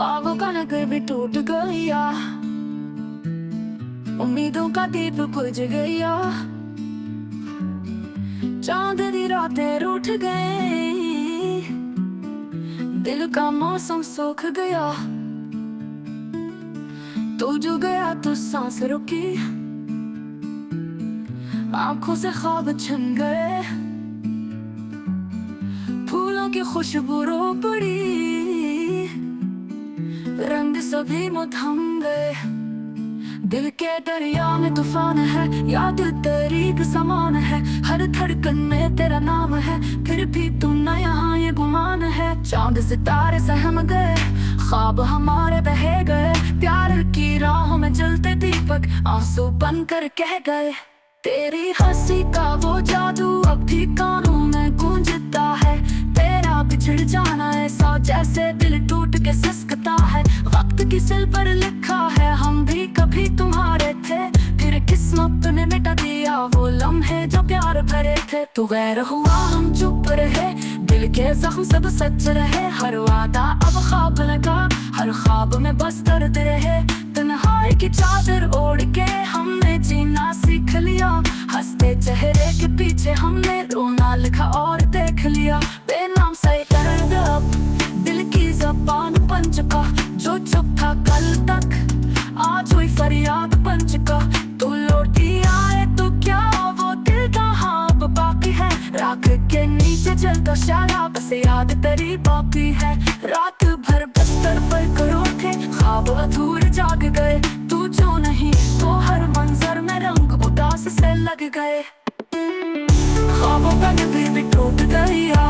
ख्वाबों का नगर भी टूट गया, उम्मीदों का दीप बुझ गया, चांद दी रातें रूठ गई, दिल का मौसम सूख गया। तू जो गया तो सांस रुकी, आंखों से ख्वाब छिन गए, फूलों की खुशबू रो पड़ी, रंग सभी मुथम गए। दिल के दरिया में तूफान है, याद तेरी के समान है, हर धड़कन में तेरा नाम है, फिर भी तू न यहाँ ये गुमान है। चांद सितारे सहम गए, ख्वाब हमारे बहे गए, प्यार की राहों में जलते दीपक आंसू बनकर कह गए। तेरी हंसी का वो जादू अब भी कानों में गूंजता है, तेरा बिछड़ जाना ऐसा जैसे दिल टूट के सिसकता है। वक्त की सिल पर लिखा है हम भी कभी तुम्हारे थे, फिर किस्मत ने मिटा दिया वो लम्हे जो प्यार भरे थे। तू गैर हुआ हम चुप रहे, दिल के जख्म सब सच रहे, हर वादा अब ख्वाब लगा, हर ख्वाब में बस दर्द रहे। तन्हाई की चादर ओढ़ के हमने जीना सीख लिया, हंसते चेहरे के पीछे हमने रोना लिखा और देख लिया। बेनाम से दर्द अब दिल की ज़बान बन चुका, जो चुप था कल तक आज हुई फरियाद बन चुका। तू लौटी आए तो क्या वो दिल कहाँ अब बाकी है, राख के नीचे जलता शाला बस याद तेरी बाकी है। रात भर बिस्तर पर करो थे, ख्वाब अधूरे जाग गए, तू जो नहीं तो हर मंजर में रंग उदास से लग गए। ख्वाबों का नगरी भी टूट गया,